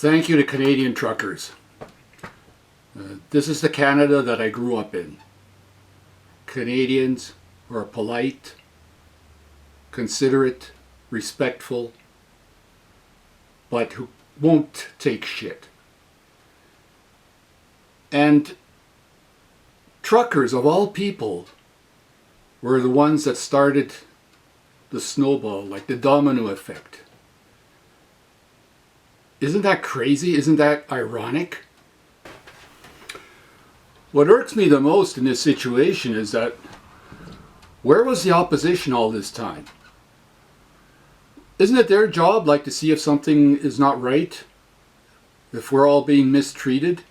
Thank you to Canadian truckers. This is the Canada that I grew up in. Canadians who are polite, considerate, respectful, but who won't take shit. And truckers, of all people, were the ones that started the snowball, like the domino effect. Isn't that crazy? Isn't that ironic? What irks me the most in this situation is that where was the opposition all this time? Isn't it their job, like, to see if something is not right? If we're all being mistreated?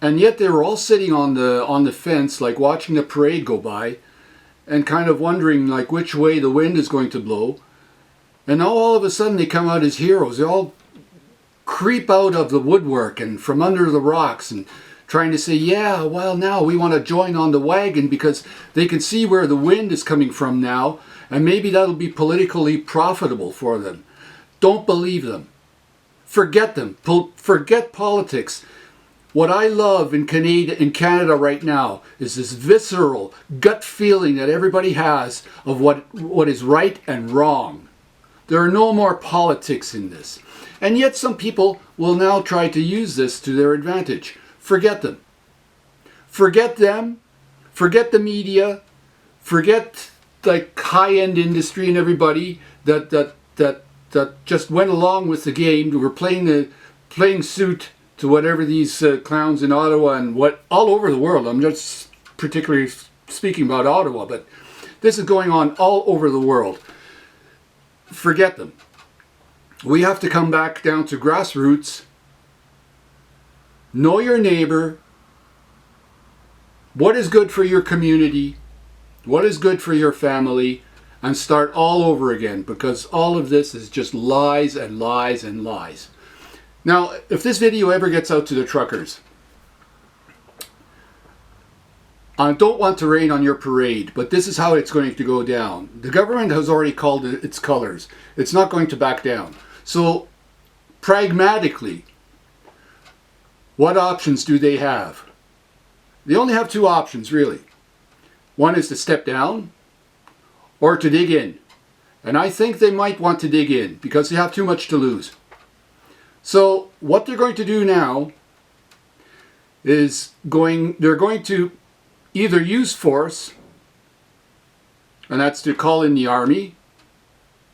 And yet they were all sitting on the fence, like watching the parade go by, and kind of wondering, like, which way the wind is going to blow. And now all of a sudden they come out as heroes. They all creep out of the woodwork and from under the rocks and trying to say, yeah, well, now we want to join on the wagon because they can see where the wind is coming from now, and maybe that'll be politically profitable for them. Don't believe them. Forget them. Forget politics. What I love in Canada right now is this visceral gut feeling that everybody has of what is right and wrong. There are no more politics in this. And yet some people will now try to use this to their advantage. Forget them. Forget them. Forget the media. Forget like high-end industry and everybody that just went along with the game. They were playing suit to whatever these clowns in Ottawa and all over the world. I'm just particularly speaking about Ottawa, but this is going on all over the world. Forget them. We have to come back down to grassroots. Know your neighbor. What is good for your community? What is good for your family? And start all over again, because all of this is just lies and lies and lies. Now, if this video ever gets out to the truckers, I don't want to rain on your parade, but this is how it's going to go down. The government has already called it its colors. It's not going to back down. So, pragmatically, what options do they have? They only have two options, really. One is to step down or to dig in. And I think they might want to dig in because they have too much to lose. So, what they're going to do now is they're going to either use force, and that's to call in the army,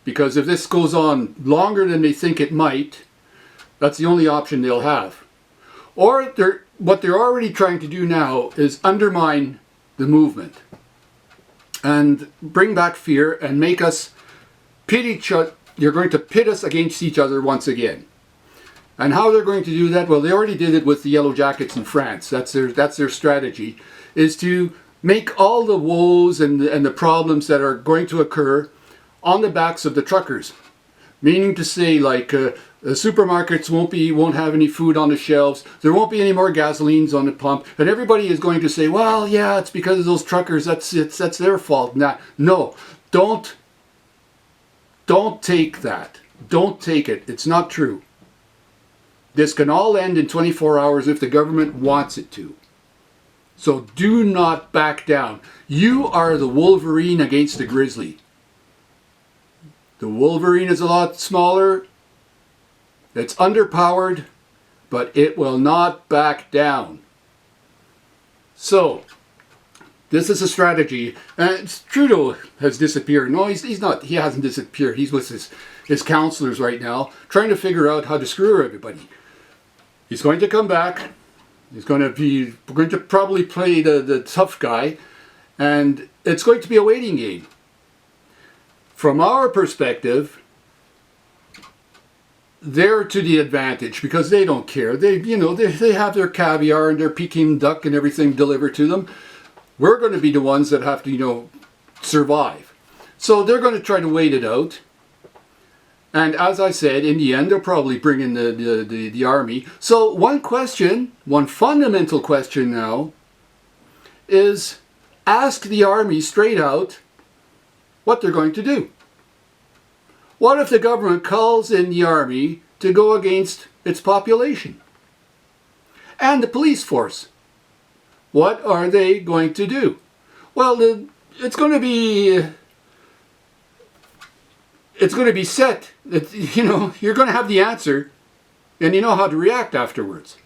because if this goes on longer than they think it might, that's the only option they'll have. Or what they're already trying to do now is undermine the movement and bring back fear and make us pit each other. They're going to pit us against each other once again. And how they're going to do that? Well, they already did it with the Yellow Jackets in France. That's their strategy, is to make all the woes and the problems that are going to occur on the backs of the truckers. Meaning to say, like, the supermarkets won't have any food on the shelves. There won't be any more gasolines on the pump, and everybody is going to say, "Well, yeah, it's because of those truckers. That's their fault." No, don't take that. Don't take it. It's not true. This can all end in 24 hours if the government wants it to. So do not back down. You are the Wolverine against the grizzly. The Wolverine is a lot smaller. It's underpowered, but it will not back down. So, this is a strategy. And Trudeau has disappeared. No, he's not. He hasn't disappeared. He's with his counselors right now, trying to figure out how to screw everybody. He's going to come back. We're going to probably play the tough guy, and it's going to be a waiting game. From our perspective, they're to the advantage because they don't care. They have their caviar and their Peking duck and everything delivered to them. We're going to be the ones that have to, survive. So they're going to try to wait it out. And as I said, in the end, they'll probably bring in the army. So one fundamental question now is ask the army straight out what they're going to do. What if the government calls in the army to go against its population. And the police force. What are they going to do? Well, it's going to be set. You're going to have the answer, and you know how to react afterwards.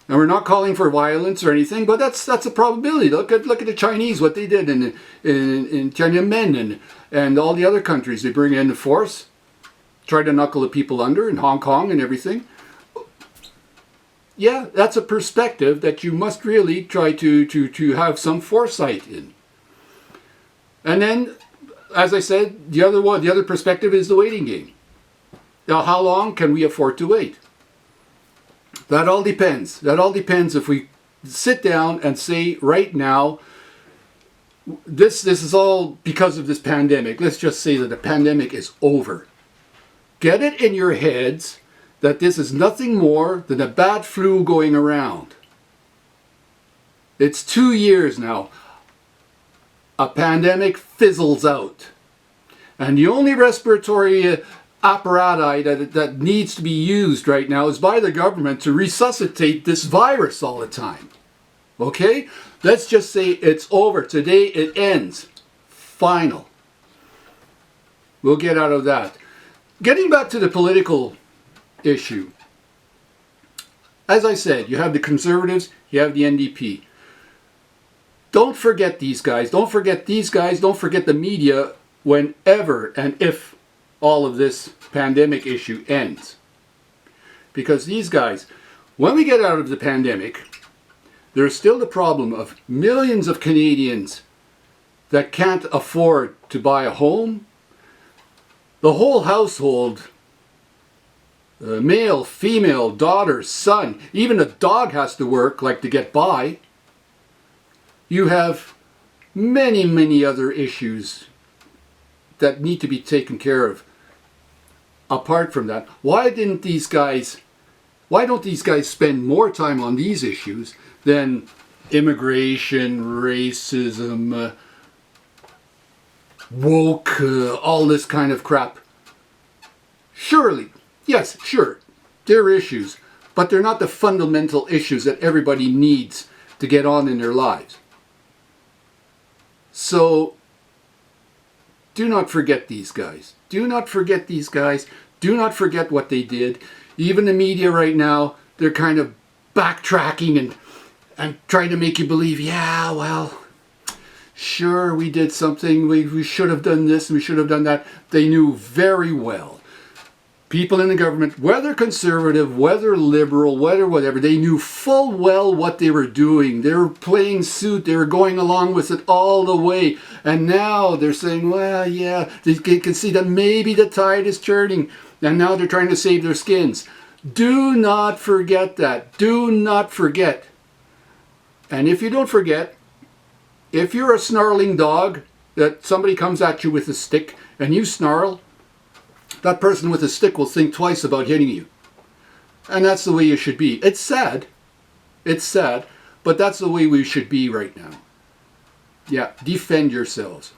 And we're not calling for violence or anything, but that's a probability. Look at the Chinese, what they did in Tiananmen and all the other countries. They bring in the force, try to knuckle the people under in Hong Kong and everything. Yeah, that's a perspective that you must really try to have some foresight in. And then, as I said, the other perspective is the waiting game. Now, how long can we afford to wait? That all depends. That all depends if we sit down and say right now, this is all because of this pandemic. Let's just say that the pandemic is over. Get it in your heads that this is nothing more than a bad flu going around. It's 2 years now. A pandemic fizzles out. And the only respiratory apparatus that needs to be used right now is by the government to resuscitate this virus all the time. Okay? Let's just say it's over. Today it ends. Final. We'll get out of that. Getting back to the political issue. As I said, you have the Conservatives, you have the NDP. Don't forget these guys. Don't forget these guys. Don't forget the media whenever and if all of this pandemic issue ends. Because these guys, when we get out of the pandemic, there's still the problem of millions of Canadians that can't afford to buy a home. The whole household, male, female, daughter, son, even a dog has to work like to get by. You have many, many other issues that need to be taken care of. Apart from that, why don't these guys spend more time on these issues than immigration, racism, woke, all this kind of crap? Surely, yes, sure, they're issues, but they're not the fundamental issues that everybody needs to get on in their lives. So, do not forget these guys. Do not forget these guys. Do not forget what they did. Even the media right now, they're kind of backtracking and trying to make you believe, yeah, well, sure, we did something. We should have done this and we should have done that. They knew very well. People in the government, whether conservative, whether liberal, whether whatever, they knew full well what they were doing. They were playing suit. They were going along with it all the way. And now they're saying, well, yeah, they can see that maybe the tide is turning. And now they're trying to save their skins. Do not forget that. Do not forget. And if you don't forget, if you're a snarling dog, that somebody comes at you with a stick and you snarl, that person with a stick will think twice about hitting you. And that's the way you should be. It's sad. It's sad. But that's the way we should be right now. Yeah, defend yourselves.